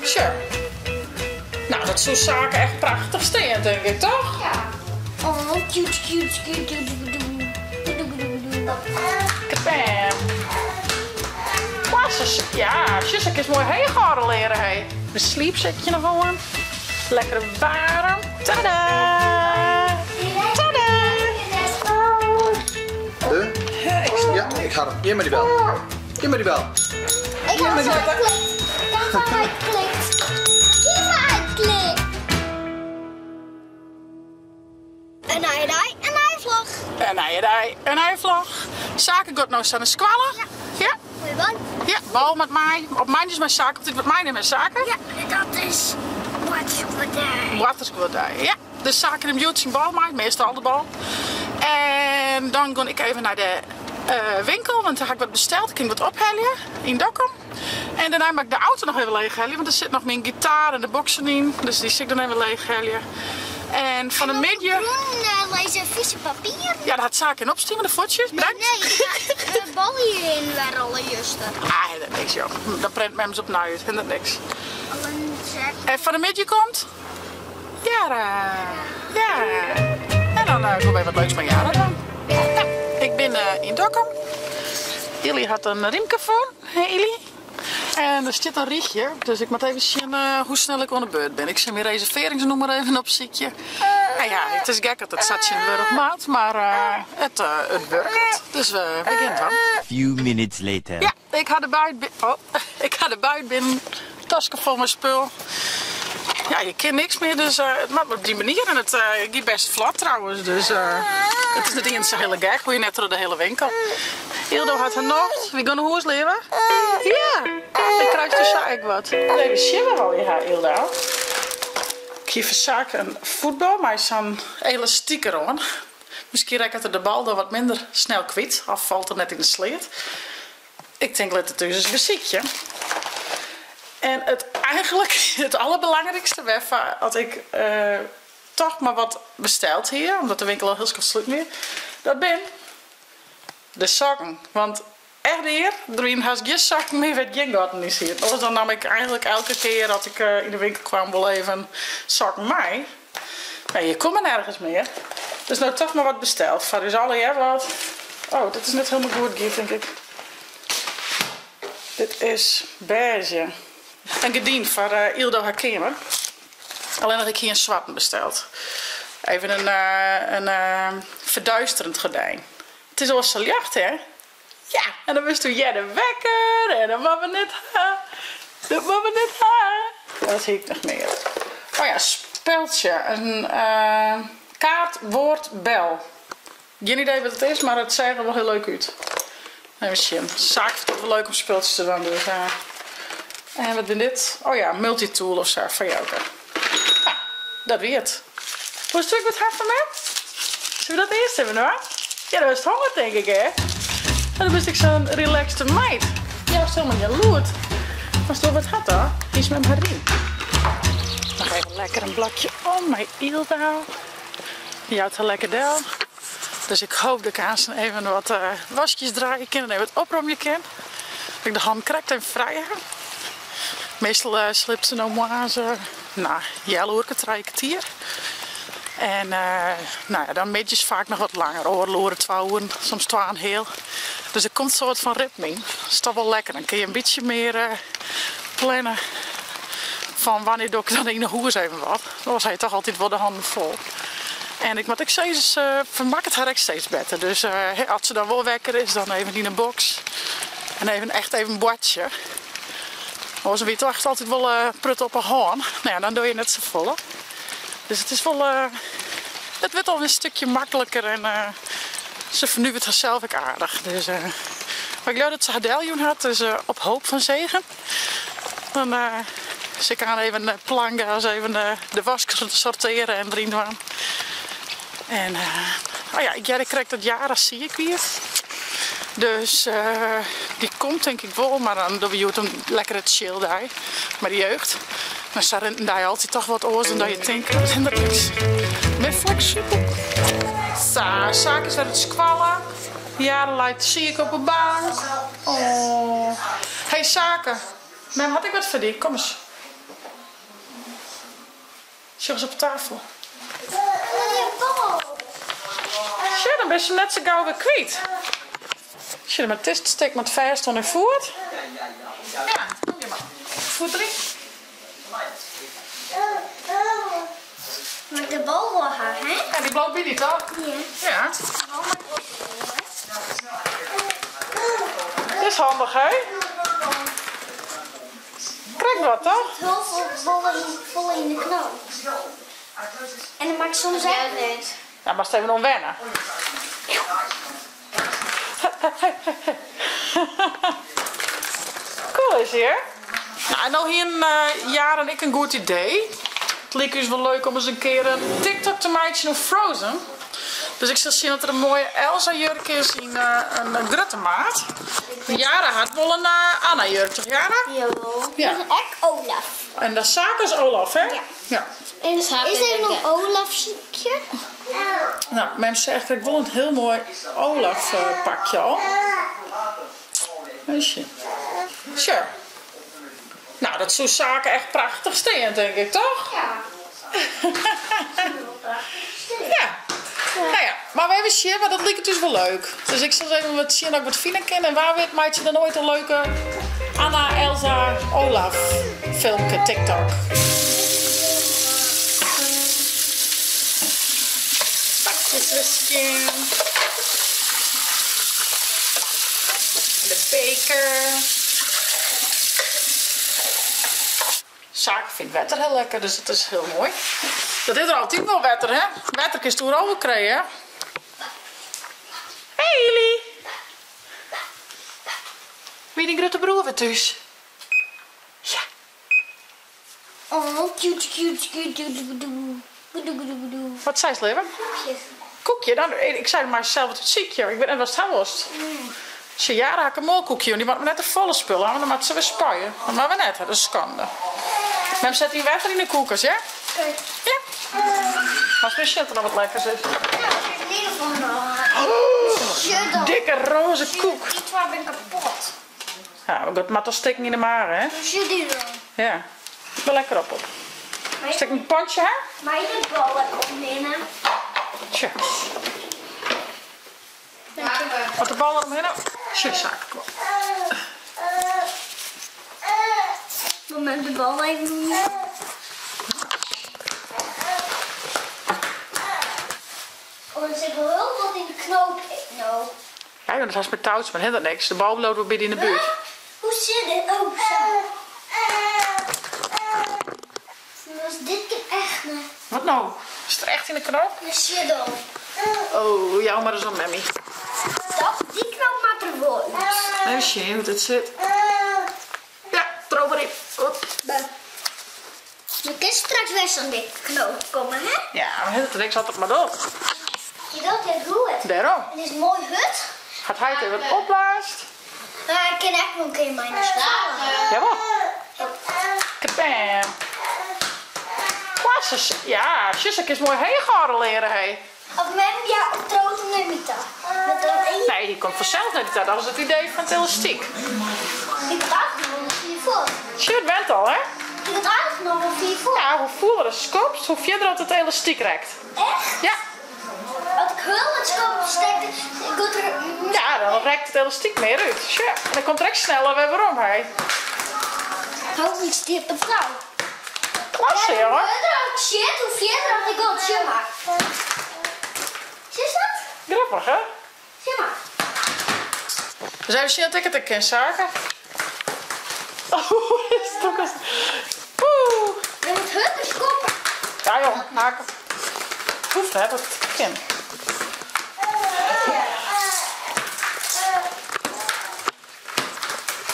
Zo. Nou, dat zou zaken echt prachtig staan, denk ik, toch? Ja. Oh, cute. Kabam. Klasse. Ja, zus, is mooi heen gaan leren, hé. De sleepzetje nog gewoon. Lekker warm. Tada! Tada! Ja, ik ga hem. Hier met die bel. Hier met die bel. Ik heb het uitgeklikt. Ik heb het uitgeklikt. Een hij en hij vlog. En hij vlog. Zaken gaat nou staan de squallen. Ja. Goeie man. Ja, bal met mij. Op mij is mijn zaak. Op dit met mij en mijn zaken. Ja, dat is waterschildij. Waterschildij. Ja. Dus zaken in beauty en bal mij. Meestal de bal. En dan ga ik even naar de winkel. Want daar heb ik wat besteld. Ik ging wat ophellen in Dokkum. En daarna maak ik de auto nog even leeghellen. Want er zit nog mijn gitaar en de boxen in. Dus die zit ik dan even leeghellen. En van de midden... Lezen vieze papier. Ja, dat had zaken in opsturen, de voetjes. Bedankt. Nee, de bal hierin waren alle juster. Ah, dat niks joh. Dan print men ze op uit en dat niks. En van de midden komt? Jara. Ja. En dan kom ik wat leuks van Jara dan. Ja, ik ben in Dokkum. Jullie had een riemkavoon, hè Illy? En er zit een rietje, dus ik moet even zien hoe snel ik aan de beurt ben. Ik zet mijn reserveringsnummer even op ziekje. Nou ja, het is gek dat het staat in Wurgmaat, maar het werkt. Dus we beginnen dan. Few minutes later. Ja, ik ga de buiten binnen. Tasje vol mijn spul. Ja, je kent niks meer, dus het moet op die manier. En het gaat best vlot trouwens, dus het is niet eens zo hele gek, hoe je net door de hele winkel. Hildo had er nog. We gaan naar huis leven. Ja, ik krijg dus eigenlijk wat. Nee, we zien wel je haar, Hildo. Ik geef zaken een voetbal, maar zo'n elastieker aan. Misschien raakt er de bal dan wat minder snel kwijt. Of valt er net in de sleet. Ik denk dat het dus is een beziekje. En het allerbelangrijkste waarvan had ik toch maar wat besteld hier. Omdat de winkel al heel gesloten weer. Dat ben de sokken. Want echt hier, erin had ik geen sokken meer wat geen gaten is hier. Dus dan nam ik eigenlijk elke keer dat ik in de winkel kwam wel even sokken mee. Maar je komt er nergens meer. Dus nou toch maar wat besteld. Van dus alle jaar wat. Oh, dit is net helemaal goed gift denk ik. Dit is beige. Een gediend van Ildo Hakemer. Alleen had ik hier een zwart besteld. Even een verduisterend gordijn. Het is al zo licht, hè? Ja, en dan wist jij de wekker en dan was we net dat zie ik nog meer. Oh ja, speldje. Een kaart, woord, bel. Geen idee wat het is, maar het ziet er wel heel leuk uit. Even zien. Zaak vindt het wel leuk om speeltjes te doen. Dus, en wat ben dit? Oh ja, multitool of zo van jou. Ah, dat weer het. Hoe is het met haar van mij? Zullen we dat eerst hebben hoor? Ja, dat was het honger denk ik hè. En dan wist ik zo'n relaxed meid. Ja, stel maar jaloerd. Maar stel wat gaat hoor. Iets met mijn riem. Nog even lekker een blokje om mijn Ildo. Die houdt er lekker del. Dus ik hoop dat ik aan even wat wasjes draaien kan en even wat opruimen kan. Dat ik de hand krijg en vrij heb. Meestal slipt ze nou maar zo. Nou, jaloer, het 3 kwartier. En nou ja, dan meetjes vaak nog wat langer. Oorloren, 2 uur, soms 2 heel. Dus er komt een soort van ritme in. Dat is toch wel lekker. Dan kun je een beetje meer plannen van wanneer doe ik dan in de hoes even wat. Dan was hij toch altijd wel de handen vol. En wat ik steeds vermak het haar echt steeds beter. Dus als ze dan wel wekker is, dan even in een box. En echt even een bordje. Maar ze weet toch echt altijd wel prut op een hoorn. Nou ja, dan doe je net zo vol. Dus het is wel, het wordt al een stukje makkelijker en ze vernieuwt zichzelf ook aardig. Dus, maar ik geloof dat ze haar deljoen had, dus op hoop van zegen. Dan ze kan even planken, als even de was sorteren en erin doen. En oh ja, ik krijg dat jaren zie ik weer. Dus die komt denk ik wel, maar dan doen we hem lekker het chill daar. Maar de jeugd. Maar ze renten daar altijd toch wat oors dan dat je denkt. Dat is niks. Met flexibel. Zaak is weer het squallen. Jarenlang zie ik op een bank. Oh. Hey Zaken. Mem, had ik wat voor die? Kom eens. Zie eens op tafel. Je bal. Ja, dan ben je hem net zo gauw weer kwijt. Als je er met test steekt met vast en voert. Ja, voet erin. Met de bal wel haar, hè? Ja, die blauw niet toch? Ja. Ja. Dat is handig, hè? Krijg wat, toch? Heel veel bollen in de knoop. En dan maakt soms echt niet. Ja, maar even nog wennen. Cool is hier. Nou, en nou hier een jaar en ik een goed idee. Het leek dus wel leuk om eens een keer een TikTok te maken over Frozen. Dus ik zal zien dat er een mooie Elsa jurk is in een grote maat. Jara had wel een Anna jurk, toch Jara? Jawel. Ja. Dat is echt Olaf. En de zaak is Olaf, hè? Ja. En is er nog Olafje? Nou, mensen zeggen dat ik wel een heel mooi Olaf pakje al. Weet je. Sure. Nou, dat zou zaken echt prachtig staan, denk ik, toch? Ja. Ja. Nou ja, maar we hebben zien, maar dat lijkt dus wel leuk. Dus ik zal even wat zien dat ik wat vinden kan. En waar weet maakt je dan ooit een leuke Anna, Elsa, Olaf filmpje, TikTok. Bakjeswhisky. De beker. Zaak vindt wetter heel lekker, dus dat is heel mooi. Dat is er altijd wel wetter, hè? Wetter is toen over krijgen. Hey jullie! Wie die grote broer weer thuis? Ja. Oh, cute. Wat zei ze, leven? Koekje, dan, ik zei maar zelf het ziekje. Ik weet net wat het was. Ze jaren had een molkoekje, die maakt me net een volle spul aan, dan maakt ze weer spuien. Dat maar we net, dat is schande. Maar zet die water in de koelkast, ja? Ja. Maar misschien er nog wat lekkers is. Ja, dat is in ieder geval nog. Dikke roze koek. Die twee ben kapot. Ja, dat mag toch steken in de maren, hè? Zie die dan? Ja. Ik ben lekker op. Stek een pantje, hè? Maar je de ballen opnemen. Tja. Wat de bal eromheen? Tja, zaken. Moment de bal even. Oh, er zit wel heel wat in de knoop. Nou. Ja, dat was met touwtjes, maar helemaal niks. De bal loopt weer binnen in de buurt. Hoe zit dit? Oh, zo. Was dit keer echt ne? Wat nou? Is het er echt in de knoop? Een shadow. Oh, jou maar eens aan Mammy. Die knoop maakt er wel uit. Even zien hoe het zit. Ja, eroverin. Hop. Je kunt straks weer aan dit knoop komen, hè? Ja, maar het niks altijd maar door. Je wilt het goed. Daarom. Het is een mooi hut. Gaat hij het even opblaast? Ik ken echt nog een keer mijn school. Jawel. Kabam. Klasses. Ja, Sissek is mooi heen leren, hé. Of met ja, trouwens met Mita. Met dat één. Nee, die komt vanzelf naar die tijd. Dat was het idee van het elastiek. Ik had aangenomen op 4 voet. Shit, bent al, hè? Ik had aangenomen op 4 voet. Ja, hoe voeler de skoopt, hoe verder dat het elastiek rekt. Echt? Ja. Als ik heel het scope stekte, ik had er... Ja, dan rekt het elastiek meer uit. Shit. En dan komt er echt sneller weer waarom, hé. Houd niet stipt op vrouw. Klasse, jongen. Shit, hoe verder had ik al het shit maar. Zie je dat? Grappig, hè? Zie maar. Dus even zien dat ik het een ken zagen. Oh, is het ook eens... Oeh. Je moet het dus koppen. Ja, joh. Haken. Hoeft, hè? Dat ken.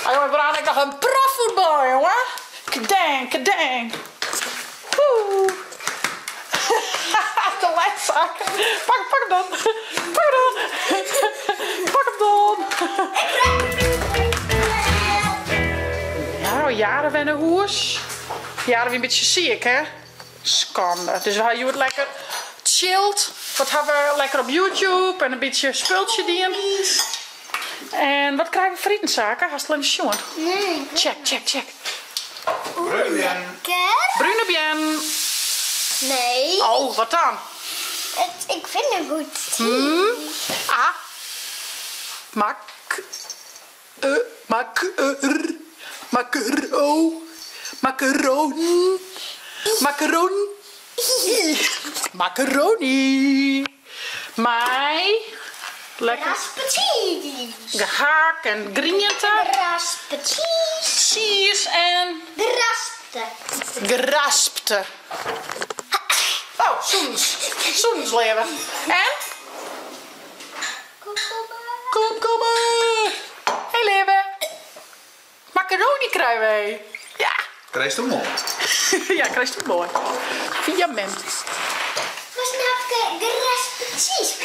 Ah, jongen, we hadden nog een profvoetbal, jongen. Kadang, kadang. Oeh. De lijnzaak. Pak hem dan. Pak hem dan. Pak hem dan. Nou, jaren wennen hoers. Jaren weer een beetje ziek, hè? Schande. Dus we hebben het lekker chilled. Wat hebben we lekker op YouTube en een beetje spultje die. En wat krijgen we vriendenzaken? Hast lang jongen. Nee. Check, check, check. Lekker. Brune bien. Nee. Oh, wat dan? Ik vind het goed. A. Macaroni. Mij. Lekker. Raspaties. Gehaakt en grieten. Raspaties. Cheese en geraspte. Oh, zoensleven. En? Komkommer. Hey, leven. Macaroni krijgen wij. Ja. Krijg je hem mond? Ja, krijg je het mooi. Fiament. Wat snap ik? Raspaties.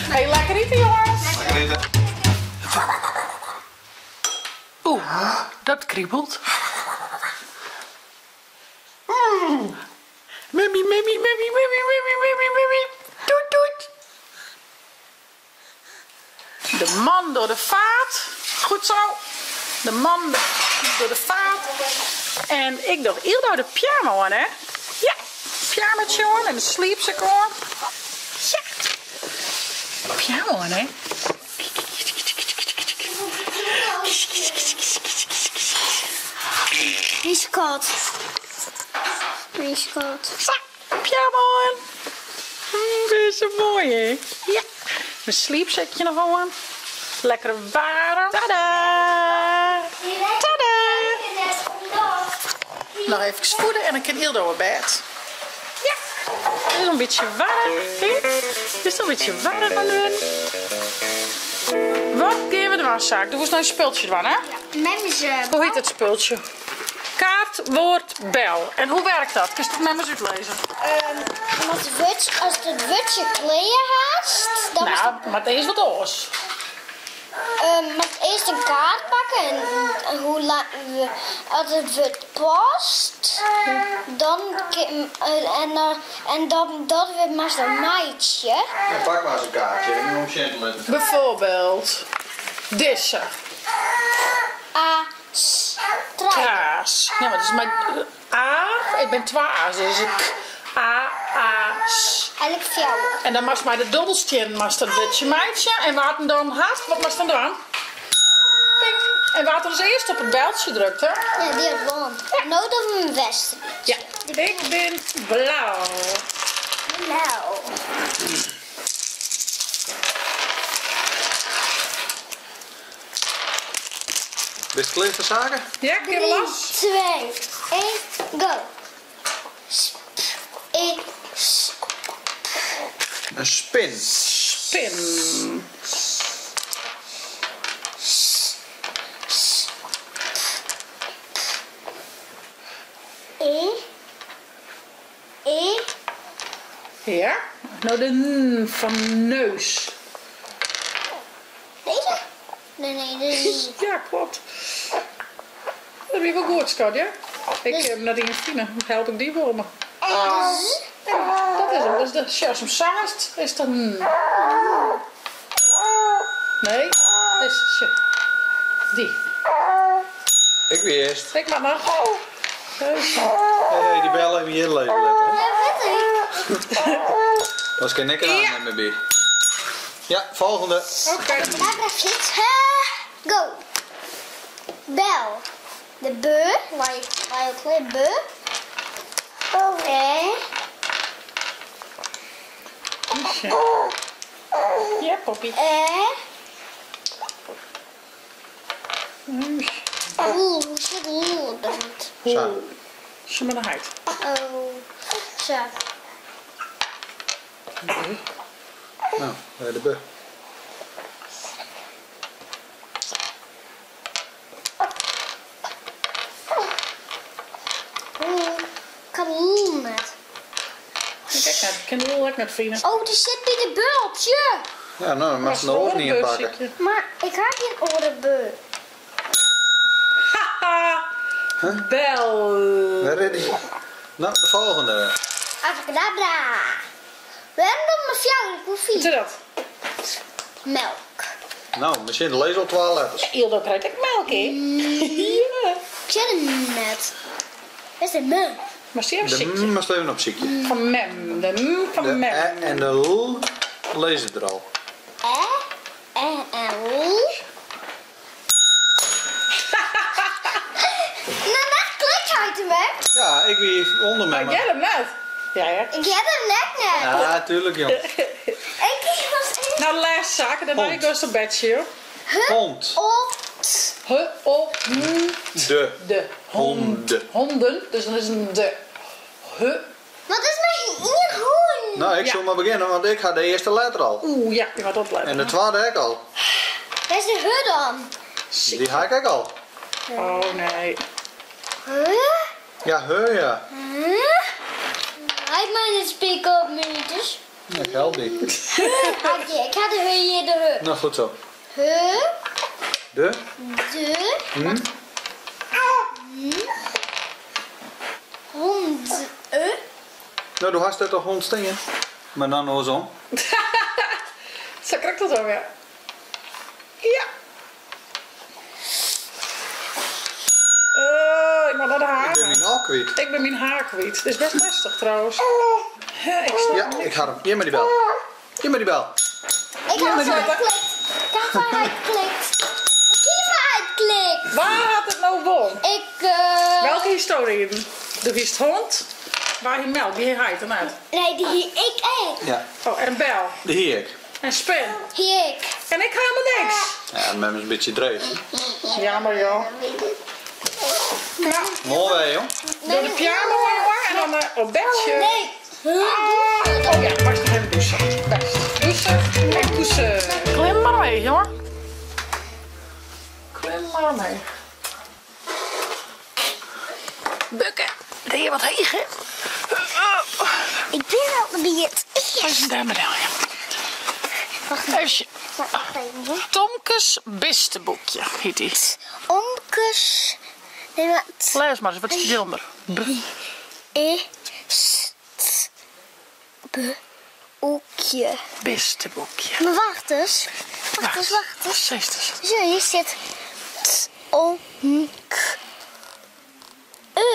Hey, lekker eten, jongens. Lekker eten. Oeh, dat kriebelt. Mummy. Toet, toet. De man door de vaat. Goed zo. De man door de vaat. En ik doe heel door de pyjama aan, hè. Ja, pyjamaatje aan en de sleepzak aan. Ja. Pyjama aan, hè. Die is koud. Die is koud. Zo, pyjama aan. Dit is zo mooi, hè. Ja. Mijn sleepzakje nog aan. Lekker warm. Tada! Tada! Nog even voeden en dan kan heel door bed. Ja, het is een beetje warm. Het is een beetje warm aan doen. Wat geven we er aan, Saak? Doe eens nou een spultje ervan, hè? Mem is... Hoe heet het spultje? Kaart, woord, bel. En hoe werkt dat? Kun je het met me eens uitlezen? als het wutje kleden haast, dan Nou, maar het is wat anders. moet eerst een kaart pakken en hoe lang als het wut past, dan dat wordt maar een maatje. Ja, pak maar eens een kaartje. En nu om Chantal in. Bijvoorbeeld, deze. Kraas. Ja, maar het is maar A. Ik ben 2 A's, dus ik A-A-S. Eigenlijk 4. En dan mag maar de dubbelstjen, maar dat witje meidje. En wat dan had, wat was dan dan? Pink. En wat als eerst op het beltje drukt, hè? Ja, die had won. Nou dat we een westen. Ja, ik ben blauw. Nou. Bist je klaar voor zaken? Ja, ik heb wel last. 2, 1, go. Een spin. Spin. Ja, nou de N van neus. Deze? Nee, deze. Ja, klopt. Dat heb je wel goed, schat, ja? Ik heb Nadine Fine. Help ik die voor me? Ja, dat is hem. Dus de Sjors hem saast is dat N. Nee, is die. Ik weer eerst. Ik maar nog. Hey, die bellen hebben hier leven letten. Ja, weet ik. Dat kan ik aan met me bij. Ja, volgende. Oké. Paragrafiet. Go. Bel. De beu. Waar je kleurt beu. Ja, poppie. Hoe zit hoe dat? Zo. Ze met een heid. Oh. Zo. Nou, de beu. Kaboom met. Kijk nou, ik kan heel lekker met vrienden. Oh, die zit bij de bultje. Ja, nou, dan mag je de hoofd niet inpakken. Maar ik heb geen orenbeu. Haha. Bel. Waar is die? Nou, de volgende. Abracadabra. We hebben nog maar 4 koffie. Wat is dat? Melk. Nou, misschien lees al 12 letters. Hildo krijgt ook melk, hè? Ja. Chillen net. Is het melk? Maar zie je De een m maar even op ziekje. van mem. De m van De mem. e en de l lezen er al. En nou, dat klikt uit hem, hè? Ja, ik wie onder Maar me. jij hem net. Ja, ja. Ik heb hem net. Ja, tuurlijk jong. Ik was in Nou, laatste zaak. En daarna Hond. goes to bed, hier. Hond. Ot. De. Honden. Honden. Dus dan is een de. Wat is mijn hier hoen? Nou, ik Ja. zal maar beginnen, want ik ga de eerste letter al. Oeh, ja. Je gaat opletten. En de tweede ik al. Waar is de hu dan? Die ga ik ook al. Oh, nee. Huh? Ja, ja. Hij mij niet spreken op minuten. Ja, ik help die. Oké, ik ga de hu hier de hu. Nou, goed zo. Hu. De. De. Hond. Nou, du hast het toch hond stingen? Maar dan nog zo. Zo krijgt dat zo, ja. Ja. Ik moet naar de haar. Ik ben mijn al kwijt. Ik ben mijn haar kwijt. Dat is best lastig trouwens. Ja, ik snap Ja, ik ga hem. Hier maar die bel. Hier maar die bel. Ik heb zo geklikt. Kijk waar hij klikt. Kijk waar hij klikt. Waar had het nou won? Ik, Welke historie? De wist hond. Waar hij melk, die heet dan uit. Nee, die ik. Ja, Oh, en bel. de hier ik. En spin. Hier ik. En ik helemaal niks. Ja, met een beetje dreef. Jammer joh. Nou, Mooi hè, jong. door de piano jongen en dan op bedje. Nee. Oh ja, maar nog even douchen. Best. Douchen en douchen. Klim maar mee, jongen. Klim maar mee. Bukken. Deed je wat hegen? Ik ben al niet. Waar is daar medaille? Wacht Even. even. Tomkes Bistenboekje heet die. Omkes. Nee, wat? Lees maar eens, wat is eronder? Oekje. Bistenboekje. Maar wacht eens. Wacht eens. Zegt eens. Zo, hier zit.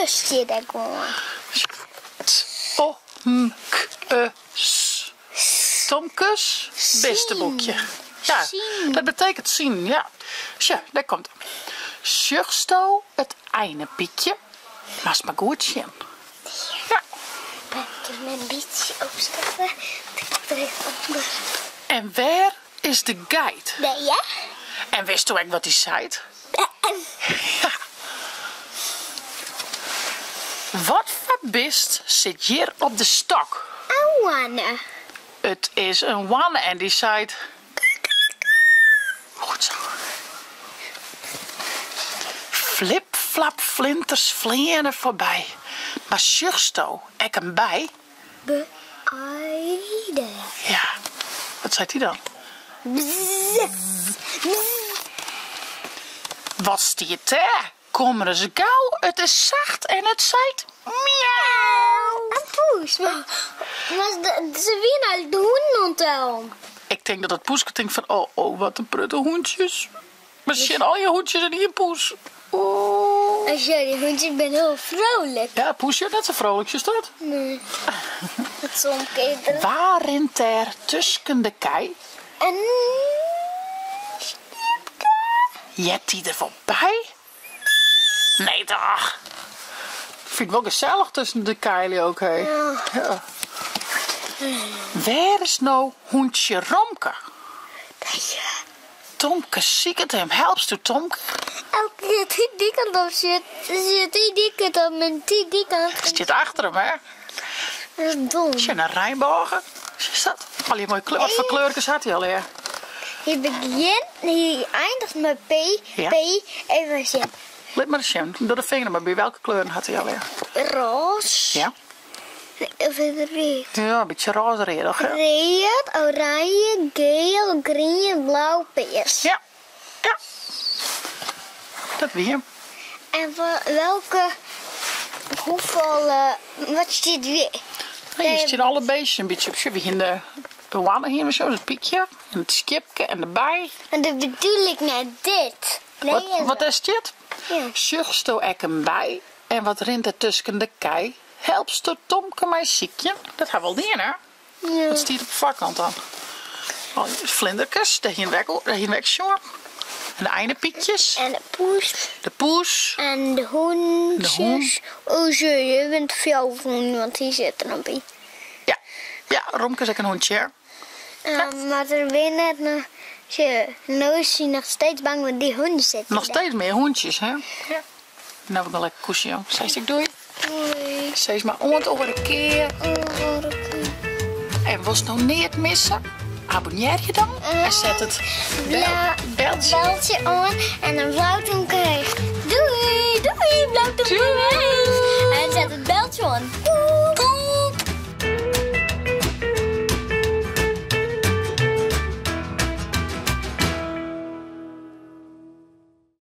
Zit daar gewoon. Tomkes Bistenboekje. Ja, Zien. dat betekent zien, ja. Zo, daar komt het. Zuchtsto het einde pietje. Maar is maar goed zien. Ja. Ik heb mijn beetje opstappen. En waar is de guide? Nee, ja? En wist u ook wat hij zei? Ja. Wat voor beest zit hier op de stok? Ouwane. Het is een wanne en die zei... Goed zo. Flip, flap, flinters vliegen voorbij. Maar zuchtsto, ik hem bij. Beide. Ja, wat zei hij dan? Wat stiert daar? Kom er eens gauw, het is zacht en het zegt miauw. Een poes. Maar ze weer naar de honden onthouden. Ik denk dat het poesje denkt van, oh, wat een prutte hoentjes. Misschien al je hoentjes en hier poes. Oeh. Als jij die hondjes bent heel vrolijk. Ja, poesje, net zo vrolijk is dat. Nee. Het zonketen. Waar rent er tussen de kei? En... Jet die er voorbij? Nee toch. Vind ik wel gezellig tussen de keili ook, hé. Ja. Waar is nou hoentje Romke? Tomke, ziek het hem. Helpst u, Tomke? Elke keer die kant op zit die kant op en die kant. Zit achter hem, hè? Dat is dom. Is je een rijbogen? Is dat? Al die mooie kleur. Wat voor kleurtjes had hij al, hè? Je begint, je eindigt met P. Ja. P. Even zien. Let maar eens zien. Door de vinger maar bij welke kleuren had hij al, hè? Roze. Ja? Of het red. Ja, een beetje roze-redig, hè? Red, oranje, geel, groen, blauw, paars. Ja. Ja. Dat weer. En welke, hoeveel, wat zit weer? Hier zitten alle beestjes een beetje op. We hebben de wanne hier zo, het piekje, en het skipje en de bij. En dat bedoel ik net dit. Nee, Wat is dit? Ja. Zuchtsto ek een bij en wat rint er tussen de kei? Helpster Tomke mijn ziekje. Dat hebben we al die, hè? Ja. Dat staat op de voorkant dan. Oh, vlinderkes, de hinweksjoor. En de einepietjes. En de poes. De poes. En de hondjes. De hond. Oh, je bent veel van, want die zit er nog bij. Ja. Ja, Romke is ook een hondje. Maar er weer net nog... Nou is hij nog steeds bang, want die honden zitten Nog daar. steeds meer hondjes, hè? Ja. Nou heb ik een lekker koesje, joh. Zeg ik doei. Doei. Zeg maar om het over een keer. En was nou niet missen? Abonneer je dan en zet het beltje Beltje aan en een blauw krijgt